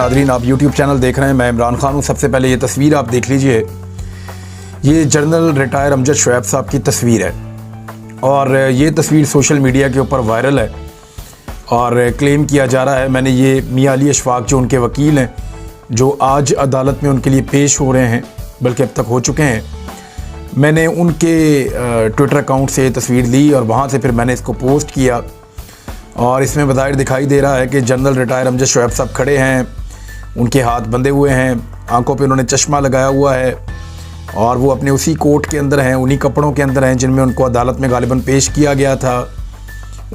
Nadreen, आप YouTube channel देख रहे हैं। मैं इमरान खान हूँ। सबसे पहले ये तस्वीर आप देख लीजिए। ये जनरल रिटायर अमजद शुएब साहब की तस्वीर है और ये तस्वीर सोशल मीडिया के ऊपर वायरल है और क्लेम किया जा रहा है, मैंने ये मियां अली अशफाक जो उनके वकील हैं, जो आज अदालत में उनके लिए पेश हो रहे हैं, बल्कि अब तक हो चुके हैं, मैंने उनके ट्विटर अकाउंट से तस्वीर ली और वहाँ से फिर मैंने इसको पोस्ट किया और इसमें बज़ाहिर दिखाई दे रहा है कि जनरल रिटायर अमजद शुएब साहब खड़े हैं, उनके हाथ बंधे हुए हैं, आंखों पे उन्होंने चश्मा लगाया हुआ है और वो अपने उसी कोट के अंदर हैं, उन्हीं कपड़ों के अंदर हैं जिनमें उनको अदालत में गालिबन पेश किया गया था।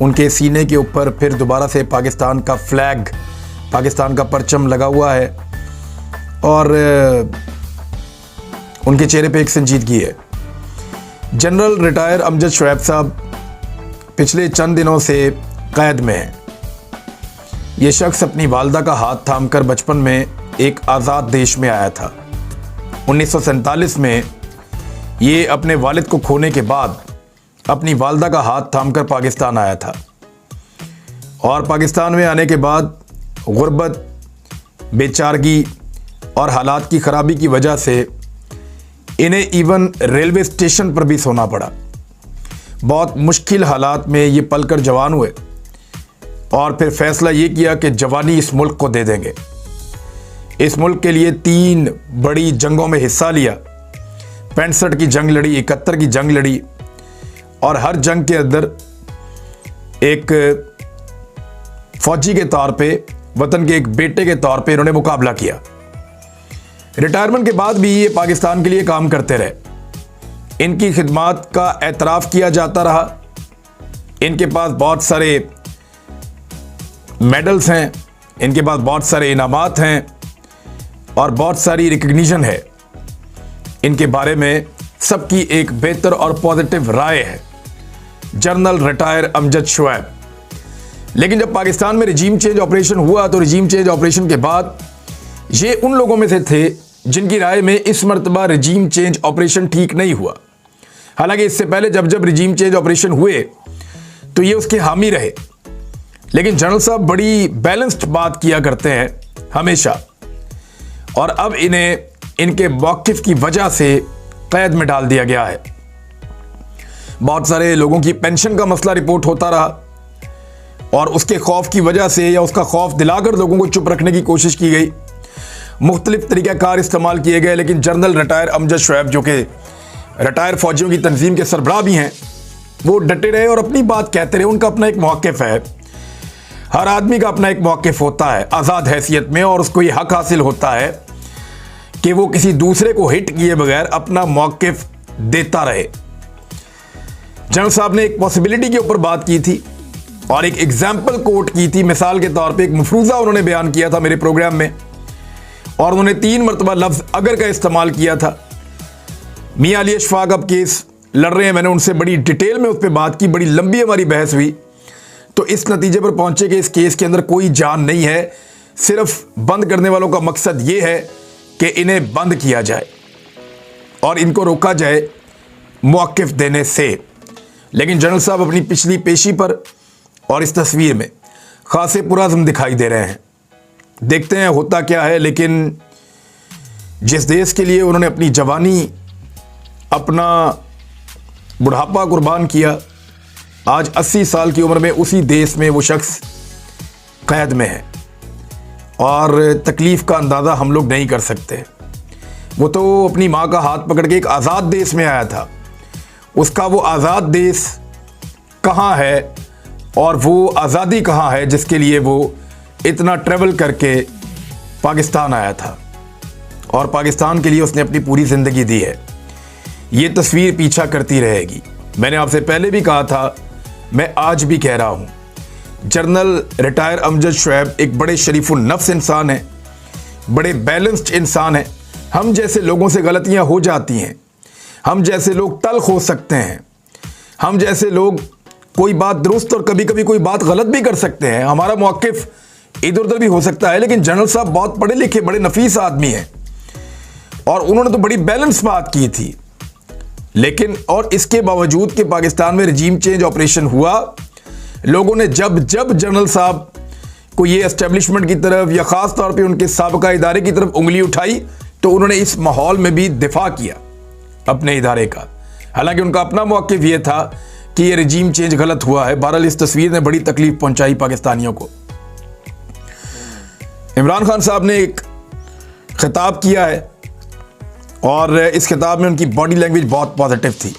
उनके सीने के ऊपर फिर दोबारा से पाकिस्तान का फ्लैग, पाकिस्तान का परचम लगा हुआ है और उनके चेहरे पे एक संजीदगी है। जनरल रिटायर अमजद शुएब साहब पिछले चंद दिनों से कैद में हैं। ये शख्स अपनी वालदा का हाथ थामकर बचपन में एक आज़ाद देश में आया था। 1947 में ये अपने वालिद को खोने के बाद अपनी वालदा का हाथ थामकर पाकिस्तान आया था और पाकिस्तान में आने के बाद गुर्बत, बेचारगी और हालात की ख़राबी की वजह से इन्हें इवन रेलवे स्टेशन पर भी सोना पड़ा। बहुत मुश्किल हालात में ये पलकर जवान हुए और फिर फैसला ये किया कि जवानी इस मुल्क को दे देंगे। इस मुल्क के लिए 3 बड़ी जंगों में हिस्सा लिया। 65 की जंग लड़ी, 71 की जंग लड़ी और हर जंग के अंदर एक फौजी के तौर पे, वतन के एक बेटे के तौर पे इन्होंने मुकाबला किया। रिटायरमेंट के बाद भी ये पाकिस्तान के लिए काम करते रहे। इनकी खिदमात का एतराफ़ किया जाता रहा। इनके पास बहुत सारे मेडल्स हैं, इनके पास बहुत सारे इनामात हैं और बहुत सारी रिकग्निशन है। इनके बारे में सबकी एक बेहतर और पॉजिटिव राय है, जनरल रिटायर अमजद शुएब। लेकिन जब पाकिस्तान में रिजीम चेंज ऑपरेशन हुआ तो रिजीम चेंज ऑपरेशन के बाद ये उन लोगों में से थे जिनकी राय में इस मरतबा रिजीम चेंज ऑपरेशन ठीक नहीं हुआ। हालांकि इससे पहले जब जब रिजीम चेंज ऑपरेशन हुए तो ये उसके हामी रहे। लेकिन जनरल साहब बड़ी बैलेंस्ड बात किया करते हैं हमेशा और अब इन्हें इनके मौक़िफ़ की वजह से कैद में डाल दिया गया है। बहुत सारे लोगों की पेंशन का मसला रिपोर्ट होता रहा और उसके खौफ की वजह से या उसका खौफ दिलाकर लोगों को चुप रखने की कोशिश की गई। मुख्तलिफ तरीक़ाकार इस्तेमाल किए गए, लेकिन जनरल रिटायर अमजद शुएब जो कि रिटायर फ़ौजियों की तंजीम के सरबराह भी हैं, वो डटे रहे और अपनी बात कहते रहे। उनका अपना एक मौक़िफ़ है। हर आदमी का अपना एक मौक़िफ़ होता है आज़ाद हैसियत में और उसको ये हक हासिल होता है कि वो किसी दूसरे को हिट किए बगैर अपना मौक़िफ़ देता रहे। जनरल साहब ने एक पॉसिबिलिटी के ऊपर बात की थी और एक एग्जाम्पल कोट की थी। मिसाल के तौर पे एक मफरूज़ा उन्होंने बयान किया था मेरे प्रोग्राम में और उन्होंने 3 मरतबा लफ्ज़ अगर का इस्तेमाल किया था। मियां अली अशफाक अब केस लड़ रहे हैं, मैंने उनसे बड़ी डिटेल में उस पर बात की, बड़ी लंबी हमारी बहस हुई तो इस नतीजे पर पहुंचे कि इस केस के अंदर कोई जान नहीं है। सिर्फ बंद करने वालों का मकसद ये है कि इन्हें बंद किया जाए और इनको रोका जाए मौक़िफ़ देने से। लेकिन जनरल साहब अपनी पिछली पेशी पर और इस तस्वीर में खासे पुरअज़्म दिखाई दे रहे हैं। देखते हैं होता क्या है। लेकिन जिस देश के लिए उन्होंने अपनी जवानी, अपना बुढ़ापा कुर्बान किया, आज 80 साल की उम्र में उसी देश में वो शख्स कैद में है और तकलीफ़ का अंदाज़ा हम लोग नहीं कर सकते। वो तो अपनी माँ का हाथ पकड़ के एक आज़ाद देश में आया था। उसका वो आज़ाद देश कहाँ है और वो आज़ादी कहाँ है जिसके लिए वो इतना ट्रैवल करके पाकिस्तान आया था और पाकिस्तान के लिए उसने अपनी पूरी ज़िंदगी दी है। ये तस्वीर पीछा करती रहेगी। मैंने आपसे पहले भी कहा था, मैं आज भी कह रहा हूँ, जनरल रिटायर अमजद शुएब एक बड़े शरीफुन नफ्स इंसान है, बड़े बैलेंस्ड इंसान है। हम जैसे लोगों से गलतियाँ हो जाती हैं, हम जैसे लोग तल्ख हो सकते हैं, हम जैसे लोग कोई बात दुरुस्त और कभी कभी कोई बात गलत भी कर सकते हैं, हमारा मौक़िफ़ इधर उधर भी हो सकता है। लेकिन जनरल साहब बहुत पढ़े लिखे, बड़े नफीस आदमी हैं और उन्होंने तो बड़ी बैलेंस बात की थी। लेकिन और इसके बावजूद कि पाकिस्तान में रिजीम चेंज ऑपरेशन हुआ, लोगों ने जब जब जनरल साहब कोई ये एस्टेब्लिशमेंट की तरफ या ख़ास तौर पे उनके साबिका इदारे की तरफ उंगली उठाई तो उन्होंने इस माहौल में भी दिफा किया अपने इदारे का। हालांकि उनका अपना मौक़िफ़ ये था कि ये रजीम चेंज गलत हुआ है। बहरहाल इस तस्वीर ने बड़ी तकलीफ पहुंचाई पाकिस्तानियों को। इमरान खान साहब ने एक खिताब किया है और इस खिताब में उनकी बॉडी लैंग्वेज बहुत पॉजिटिव थी,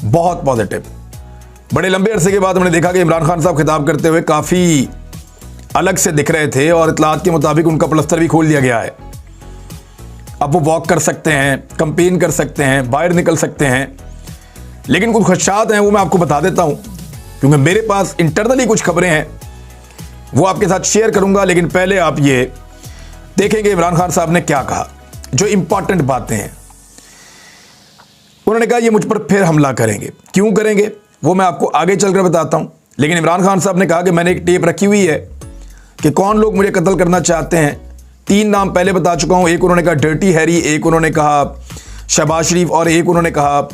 बहुत पॉजिटिव। बड़े लंबे अरसे के बाद हमने देखा कि इमरान खान साहब खिताब करते हुए काफ़ी अलग से दिख रहे थे और इत्तलात के मुताबिक उनका प्लस्तर भी खोल दिया गया है। अब वो वॉक कर सकते हैं, कंपेन कर सकते हैं, बाहर निकल सकते हैं। लेकिन कुछ खदशात हैं, वो मैं आपको बता देता हूं, क्योंकि मेरे पास इंटरनली कुछ खबरें हैं, वो आपके साथ शेयर करूंगा। लेकिन पहले आप ये देखेंगे इमरान खान साहब ने क्या कहा, जो इंपॉर्टेंट बातें हैं। उन्होंने कहा ये मुझ पर फिर हमला करेंगे। क्यों करेंगे वो मैं आपको आगे चलकर बताता हूं। लेकिन इमरान खान साहब ने कहा कि मैंने एक टेप रखी हुई है कि कौन लोग मुझे कत्ल करना चाहते हैं। 3 नाम पहले बता चुका हूं। एक उन्होंने कहा डर्टी हैरी, एक उन्होंने कहा शहबाज शरीफ और एक उन्होंने कहा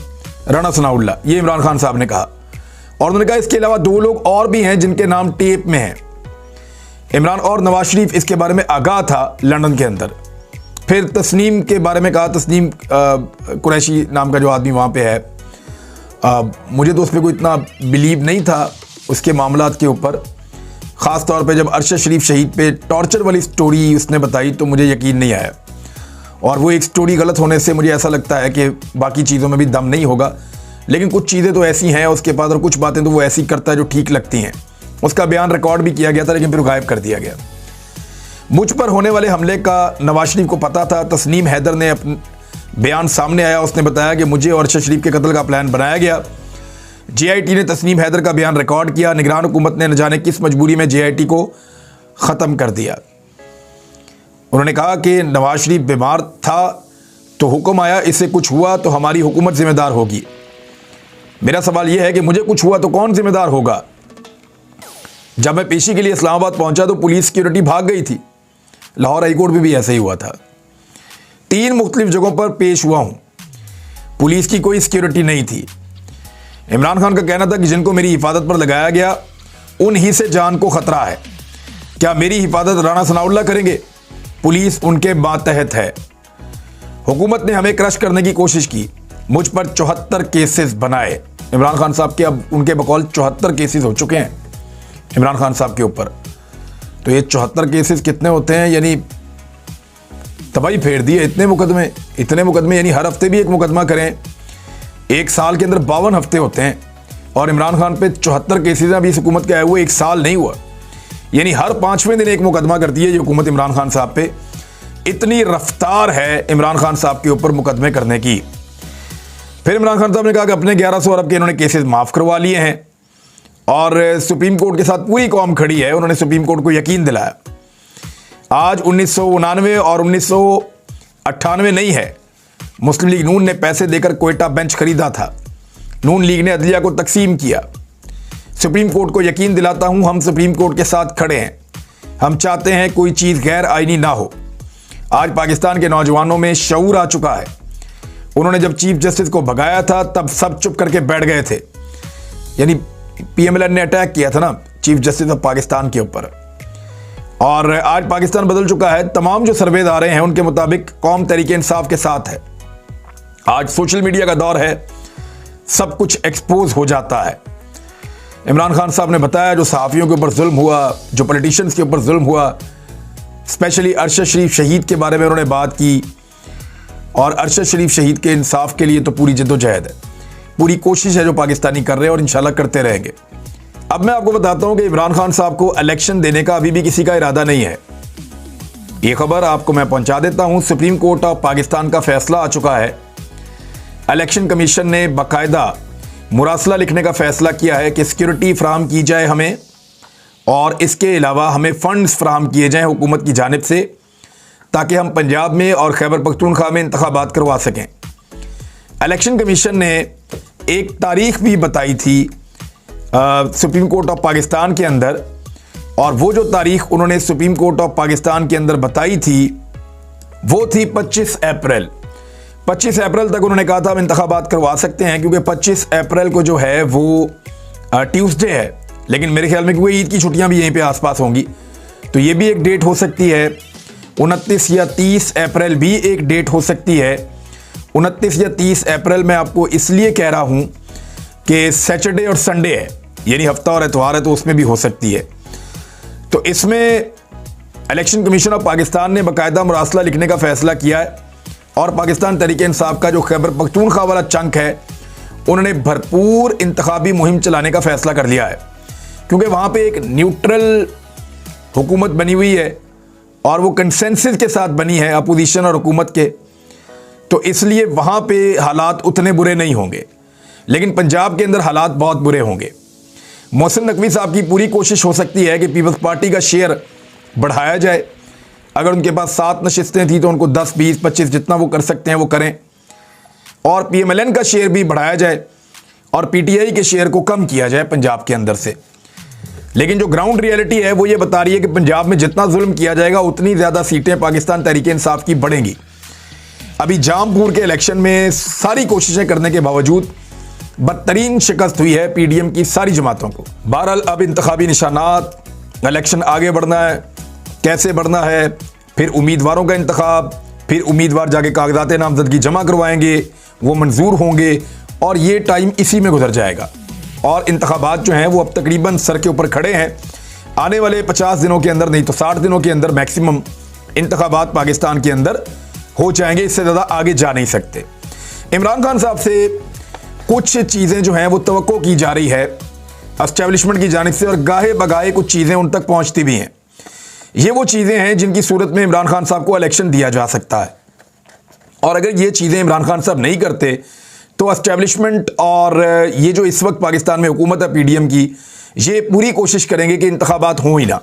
राणा सनाउल्लाह। ये इमरान खान साहब ने कहा। और उन्होंने कहा इसके अलावा 2 लोग और भी हैं जिनके नाम टेप में हैं। इमरान और नवाज शरीफ इसके बारे में आगाह था लंदन के अंदर। फिर तस्नीम के बारे में कहा, तस्नीम कुरैशी नाम का जो आदमी वहाँ पे है, मुझे तो उस पर कोई इतना बिलीव नहीं था उसके मामलात के ऊपर। ख़ास तौर पे जब अरशद शरीफ शहीद पे टॉर्चर वाली स्टोरी उसने बताई तो मुझे यकीन नहीं आया। और वो एक स्टोरी गलत होने से मुझे ऐसा लगता है कि बाकी चीज़ों में भी दम नहीं होगा। लेकिन कुछ चीज़ें तो ऐसी हैं उसके पास और कुछ बातें तो वो ऐसी करता है जो ठीक लगती हैं। उसका बयान रिकॉर्ड भी किया गया था लेकिन फिर गायब कर दिया गया। मुझ पर होने वाले हमले का नवाज शरीफ को पता था। तस्नीम हैदर ने अपना बयान सामने आया, उसने बताया कि मुझे और अरशद शरीफ के कत्ल का प्लान बनाया गया। JIT ने तस्नीम हैदर का बयान रिकॉर्ड किया। निगरान हुकूमत ने न जाने किस मजबूरी में JIT को ख़त्म कर दिया। उन्होंने कहा कि नवाज शरीफ बीमार था तो हुक्म आया, इससे कुछ हुआ तो हमारी हुकूमत जिम्मेदार होगी। मेरा सवाल यह है कि मुझे कुछ हुआ तो कौन जिम्मेदार होगा? जब मैं पेशी के लिए इस्लामाबाद पहुंचा तो पुलिस सिक्योरिटी भाग गई थी। लाहौर हाईकोर्ट में भी ऐसा ही हुआ था। 3 मुख्तलिफ जगहों पर पेश हुआ हूं, पुलिस की कोई सिक्योरिटी नहीं थी। इमरान खान का कहना था कि जिनको मेरी हिफाजत पर लगाया गया उन्हीं से जान को खतरा है। क्या मेरी हिफाजत राणा सनाउल्लाह करेंगे? पुलिस उनके मातहत है। हुकूमत ने हमें क्रश करने की कोशिश की, मुझ पर 74 केसेस बनाए। इमरान खान साहब के अब उनके बकौल 74 केसेस हो चुके हैं इमरान खान साहब के ऊपर। तो ये 74 केसेस कितने होते हैं, यानी तबाही फेर दी है। इतने मुकदमे यानी हर हफ्ते भी एक मुकदमा करें। एक साल के अंदर 52 हफ्ते होते हैं और इमरान खान पे 74 केसेस अभी इस हुकूमत के आए हुए 1 साल नहीं हुआ, यानी हर 5वें दिन एक मुकदमा करती है ये हुकूमत इमरान खान साहब पे। इतनी रफ्तार है इमरान खान साहब के ऊपर मुकदमे करने की। फिर इमरान खान साहब ने कहा कि अपने 1100 अरब के इन्होंने केसेस माफ़ करवा लिए हैं और सुप्रीम कोर्ट के साथ पूरी कौम खड़ी है। उन्होंने सुप्रीम कोर्ट को यकीन दिलाया। आज 1989 और 1998 नहीं है, मुस्लिम लीग नून ने पैसे देकर क्वेटा बेंच खरीदा था। नून लीग ने अदलिया को तकसीम किया। सुप्रीम कोर्ट को यकीन दिलाता हूं, हम सुप्रीम कोर्ट के साथ खड़े हैं। हम चाहते हैं कोई चीज़ गैर आईनी ना हो। आज पाकिस्तान के नौजवानों में शऊर आ चुका है। उन्होंने जब चीफ जस्टिस को भगाया था तब सब चुप करके बैठ गए थे, यानी PMLN ने अटैक किया था ना चीफ जस्टिस ऑफ पाकिस्तान के ऊपर। और आज पाकिस्तान बदल चुका है। तमाम जो सर्वेज आ रहे हैं उनके मुताबिक कौम तहरीक इंसाफ के साथ है। आज सोशल मीडिया का दौर है, सब कुछ एक्सपोज हो जाता है। इमरान खान साहब ने बताया जो सहाफ़ियों के ऊपर जुल्म हुआ, जो पॉलिटिशियंस के ऊपर जुल्म हुआ, स्पेशली अरशद शरीफ शहीद के बारे में उन्होंने बात की। और अरशद शरीफ शहीद के इंसाफ के लिए तो पूरी जद्दोजहद है, पूरी कोशिश है जो पाकिस्तानी कर रहे हैं और इंशाल्लाह करते रहेंगे। अब मैं आपको बताता हूं कि इमरान खान साहब को इलेक्शन देने का अभी भी किसी का इरादा नहीं है। ये खबर आपको मैं पहुंचा देता हूं। सुप्रीम कोर्ट ऑफ पाकिस्तान का फैसला आ चुका है। इलेक्शन कमीशन ने बाकायदा मुरासला लिखने का फैसला किया है कि सिक्योरिटी फराहम की जाए हमें, और इसके अलावा हमें फंड्स फराहम किए जाएं हुकूमत की जानिब से, ताकि हम पंजाब में और खैबर पख्तूनख्वा में इंतखाबात करवा सकें। इलेक्शन कमीशन ने एक तारीख भी बताई थी सुप्रीम कोर्ट ऑफ पाकिस्तान के अंदर, और वो जो तारीख उन्होंने सुप्रीम कोर्ट ऑफ पाकिस्तान के अंदर बताई थी वो थी 25 अप्रैल। 25 अप्रैल तक उन्होंने कहा था हम इंतखाबात करवा सकते हैं, क्योंकि 25 अप्रैल को जो है वो ट्यूसडे है, लेकिन मेरे ख्याल में क्योंकि ईद की छुट्टियां भी यहीं पे आसपास होंगी तो ये भी एक डेट हो सकती है। 29 या 30 अप्रैल भी एक डेट हो सकती है। 29 या 30 अप्रैल मैं आपको इसलिए कह रहा हूं कि सैटरडे और संडे है, यानी हफ्ता और एतवार है, तो उसमें भी हो सकती है। तो इसमें इलेक्शन कमीशन ऑफ पाकिस्तान ने बाकायदा मुरासला लिखने का फैसला किया है और पाकिस्तान तहरीक इंसाफ का जो खैबर पख्तूनख्वा वाला चंक है उन्होंने भरपूर इंतखाबी मुहिम चलाने का फैसला कर लिया है, क्योंकि वहाँ पे एक न्यूट्रल हुकूमत बनी हुई है और वो कंसेंसस के साथ बनी है अपोजिशन और हुकूमत के, तो इसलिए वहाँ पे हालात उतने बुरे नहीं होंगे। लेकिन पंजाब के अंदर हालात बहुत बुरे होंगे। मोहसिन नकवी साहब की पूरी कोशिश हो सकती है कि पीपल्स पार्टी का शेयर बढ़ाया जाए। अगर उनके पास 7 नशिस्तें थी तो उनको 10, 20, 25 जितना वो कर सकते हैं वो करें, और पीएमएलएन का शेयर भी बढ़ाया जाए और पीटीआई के शेयर को कम किया जाए पंजाब के अंदर से। लेकिन जो ग्राउंड रियलिटी है वो ये बता रही है कि पंजाब में जितना जुल्म किया जाएगा उतनी ज़्यादा सीटें पाकिस्तान तहरीक इंसाफ की बढ़ेंगी। अभी जामपुर के इलेक्शन में सारी कोशिशें करने के बावजूद बदतरीन शिकस्त हुई है पीडीएम की सारी जमातों को। बहरहाल अब इंतखाबी निशानात, इलेक्शन आगे बढ़ना है, कैसे बढ़ना है, फिर उम्मीदवारों का इंतखाब, फिर उम्मीदवार जाके कागजात नामजदगी जमा करवाएंगे, वो मंजूर होंगे और ये टाइम इसी में गुजर जाएगा। और इंतखाबात जो हैं वो अब तकरीबन सर के ऊपर खड़े हैं। आने वाले 50 दिनों के अंदर, नहीं तो 60 दिनों के अंदर मैक्सिमम इंतखाबात पाकिस्तान के अंदर हो जाएंगे, इससे ज़्यादा आगे जा नहीं सकते। इमरान खान साहब से कुछ चीज़ें जो हैं वो तवक्को की जा रही है एस्टेब्लिशमेंट की जानिब से, और गाहे बगाहे कुछ चीज़ें उन तक पहुंचती भी हैं। ये वो चीज़ें हैं जिनकी सूरत में इमरान खान साहब को इलेक्शन दिया जा सकता है, और अगर ये चीज़ें इमरान खान साहब नहीं करते तो एस्टेब्लिशमेंट और ये जो इस वक्त पाकिस्तान में हुकूमत है पीडीएम की, ये पूरी कोशिश करेंगे कि इंतखाबात हों ही ना।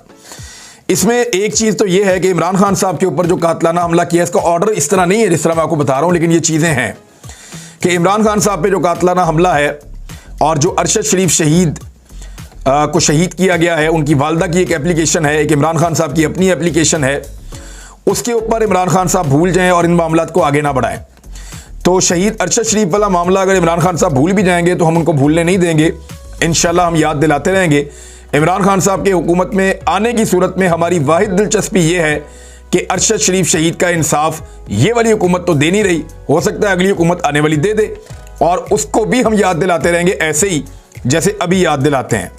इसमें एक चीज़ तो ये है कि इमरान खान साहब के ऊपर जो कातलाना हमला किया, इसका ऑर्डर इस तरह नहीं है जिस तरह मैं आपको बता रहा हूँ, लेकिन ये चीज़ें हैं कि इमरान खान साहब पे जो कातलाना हमला है और जो अरशद शरीफ शहीद को शहीद किया गया है, उनकी वालदा की एक एप्लीकेशन है, एक इमरान खान साहब की अपनी एप्लीकेशन है, उसके ऊपर इमरान खान साहब भूल जाएं और इन मामलात को आगे ना बढ़ाएं। तो शहीद अरशद शरीफ वाला मामला अगर इमरान खान साहब भूल भी जाएंगे तो हम उनको भूलने नहीं देंगे, इंशाल्लाह हम याद दिलाते रहेंगे। इमरान खान साहब के हुकूमत में आने की सूरत में हमारी वाहिद दिलचस्पी ये है कि अरशद शरीफ शहीद का इंसाफ ये वाली हुकूमत तो दे नहीं रही, हो सकता है अगली हुकूमत आने वाली दे दे, और उसको भी हम याद दिलाते रहेंगे ऐसे ही जैसे अभी याद दिलाते हैं।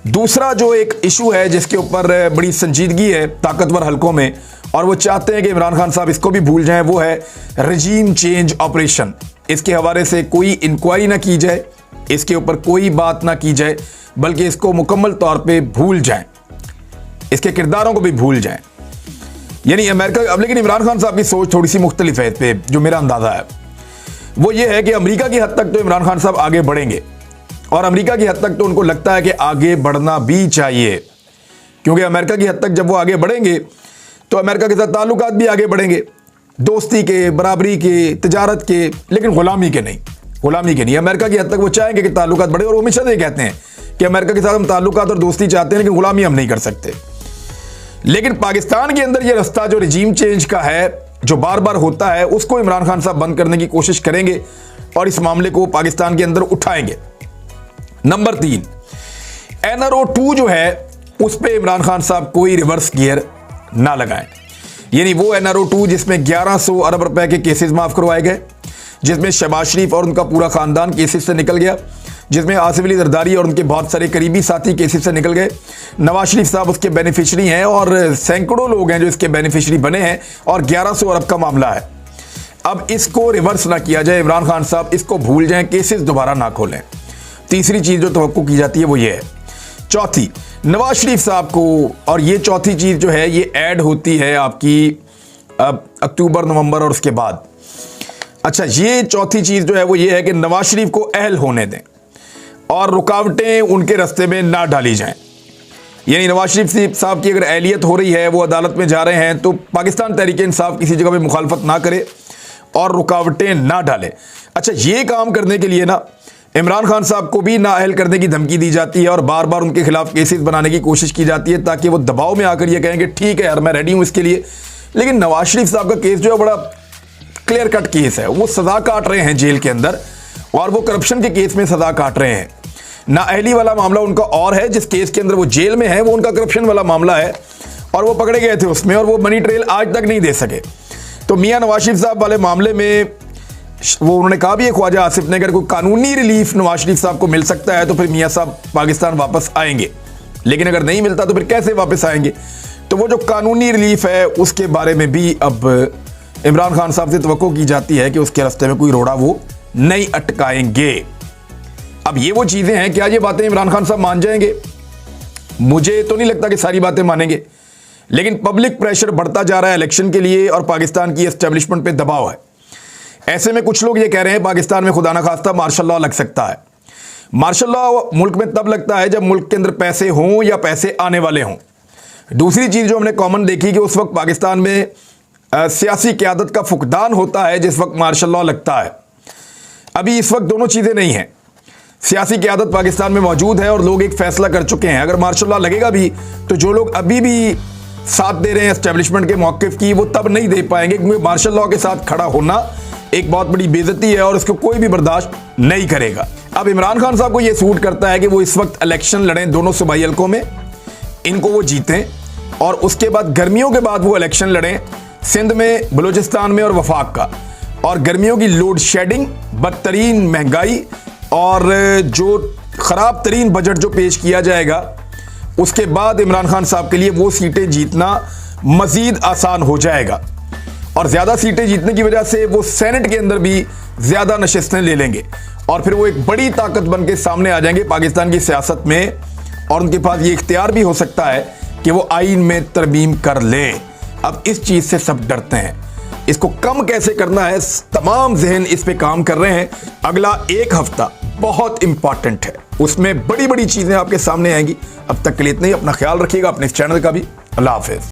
दूसरा जो एक इशू है जिसके ऊपर बड़ी संजीदगी है ताकतवर हलकों में, और वो चाहते हैं कि इमरान खान साहब इसको भी भूल जाएं, वो है रजीम चेंज ऑपरेशन। इसके हवाले से कोई इंक्वायरी ना की जाए, इसके ऊपर कोई बात ना की जाए, बल्कि इसको मुकम्मल तौर पे भूल जाएं, इसके किरदारों को भी भूल जाएं। यानी अमेरिका, अब लेकिन इमरान खान साहब की सोच थोड़ी सी मुख्तलिफ है इस पे, जो मेरा अंदाजा है वो ये है कि अमेरिका की हद तक तो इमरान खान साहब आगे बढ़ेंगे, और अमेरिका की हद तक तो उनको लगता है कि आगे बढ़ना भी चाहिए, क्योंकि अमेरिका की हद तक जब वो आगे बढ़ेंगे तो अमेरिका के साथ ताल्लुकात भी आगे बढ़ेंगे, दोस्ती के, बराबरी के, तिजारत के, लेकिन गुलामी के नहीं, गुलामी के नहीं। अमेरिका की हद तक वो चाहेंगे कि ताल्लुकात बढ़े, और वो हमेशा ये कहते हैं कि अमेरिका के साथ हम ताल्लुकात और दोस्ती चाहते हैं लेकिन गुलामी हम नहीं कर सकते। लेकिन पाकिस्तान के अंदर ये रास्ता जो रिजीम चेंज का है, जो बार बार होता है, उसको इमरान खान साहब बंद करने की कोशिश करेंगे और इस मामले को पाकिस्तान के अंदर उठाएंगे। नंबर 3, NRO 2 जो है उस पर इमरान खान साहब कोई रिवर्स गियर ना लगाएं। यानी वो NRO 2 जिसमें 1100 अरब रुपए के केसेस माफ करवाए गए, जिसमें शहबाज शरीफ और उनका पूरा खानदान केसेस से निकल गया, जिसमें आसिफ अली जरदारी और उनके बहुत सारे करीबी साथी केसेस से निकल गए, नवाज शरीफ साहब उसके बेनिफिशरी हैं और सैकड़ों लोग हैं जो इसके बेनिफिशरी बने हैं, और 1100 अरब का मामला है। अब इसको रिवर्स ना किया जाए, इमरान खान साहब इसको भूल जाएं, केसेस दोबारा ना खोलें। तीसरी चीज़ जो तवक्को की जाती है वो ये है। चौथी, नवाज शरीफ साहब को, और ये चौथी चीज़ जो है ये ऐड होती है आपकी अक्टूबर, नवंबर और उसके बाद। अच्छा, ये चौथी चीज़ जो है वो ये है कि नवाज शरीफ को अहल होने दें और रुकावटें उनके रास्ते में ना डाली जाएं। यानी नवाज शरीफ साहब की अगर अहलियत हो रही है, वो अदालत में जा रहे हैं, तो पाकिस्तान तहरीक इंसाफ किसी जगह पे मुखालफत ना करे और रुकावटें ना डाले। अच्छा, ये काम करने के लिए ना इमरान खान साहब को भी नाअहल करने की धमकी दी जाती है और बार बार उनके खिलाफ केसेस बनाने की कोशिश की जाती है, ताकि वो दबाव में आकर ये कहें कि ठीक है यार मैं रेडी हूँ इसके लिए। लेकिन नवाज शरीफ साहब का केस जो है बड़ा क्लियर कट केस है, वो सज़ा काट रहे हैं जेल के अंदर, और वो करप्शन के केस में सज़ा काट रहे हैं। ना अहली वाला मामला उनका और है, जिस केस के अंदर वो जेल में है वो उनका करप्शन वाला मामला है और वो पकड़े गए थे उसमें, और वो मनी ट्रेल आज तक नहीं दे सके। तो मियां नवाज शरीफ साहब वाले मामले में वो उन्होंने कहा भी है ख्वाजा आसिफ ने, अगर कोई कानूनी रिलीफ नवाज शरीफ साहब को मिल सकता है तो फिर मियां साहब पाकिस्तान वापस आएंगे, लेकिन अगर नहीं मिलता तो फिर कैसे वापस आएंगे। तो वो जो कानूनी रिलीफ है उसके बारे में भी अब इमरान खान साहब से तवक्को की जाती है कि उसके रास्ते में कोई रोड़ा वो नहीं अटकाएंगे। अब ये वो चीजें हैं, क्या ये बातें इमरान खान साहब मान जाएंगे? मुझे तो नहीं लगता कि सारी बातें मानेंगे, लेकिन पब्लिक प्रेशर बढ़ता जा रहा है इलेक्शन के लिए और पाकिस्तान की एस्टेब्लिशमेंट पे दबाव है। ऐसे में कुछ लोग ये कह रहे हैं पाकिस्तान में खुदा ना खास्ता मार्शल लॉ लग सकता है। मार्शल लॉ मुल्क में तब लगता है जब मुल्क के अंदर पैसे हों या पैसे आने वाले हों। दूसरी चीज जो हमने कॉमन देखी कि उस वक्त पाकिस्तान में सियासी क़यादत का फुकदान होता है जिस वक्त मार्शल लॉ लगता है। अभी इस वक्त दोनों चीजें नहीं हैं। सियासी क़यादत पाकिस्तान में मौजूद है और लोग एक फैसला कर चुके हैं। अगर मार्शल लॉ लगेगा भी तो जो लोग अभी भी साथ दे रहे हैं एस्टेब्लिशमेंट के मौक़िफ़ की, वो तब नहीं दे पाएंगे, क्योंकि मार्शल लॉ के साथ खड़ा होना एक बहुत बड़ी बेइज्जती है और इसको कोई भी बर्दाश्त नहीं करेगा। अब इमरान खान साहब को यह सूट करता है कि वो इस वक्त इलेक्शन लड़ें दोनों सूबाई हलकों में, इनको वो जीतें, और उसके बाद गर्मियों के बाद वो इलेक्शन लड़ें सिंध में, बलूचिस्तान में और वफाक का। और गर्मियों की लोड शेडिंग, बदतरीन महंगाई और जो ख़राब तरीन बजट जो पेश किया जाएगा, उसके बाद इमरान खान साहब के लिए वो सीटें जीतना मज़ीद आसान हो जाएगा। और ज़्यादा सीटें जीतने की वजह से वो सेनेट के अंदर भी ज़्यादा नशिस्तें ले लेंगे और फिर वो एक बड़ी ताकत बन के सामने आ जाएंगे पाकिस्तान की सियासत में, और उनके पास ये इख्तियार भी हो सकता है कि वो आईन में तरमीम कर लें। अब इस चीज़ से सब डरते हैं, इसको कम कैसे करना है, तमाम जहन इस पे काम कर रहे हैं। अगला एक हफ्ता बहुत इंपॉर्टेंट है, उसमें बड़ी बड़ी चीज़ें आपके सामने आएंगी। अब तक के लिए इतना ही। अपना ख्याल रखिएगा, अपने इस चैनल का भी। अल्लाह हाफिज़।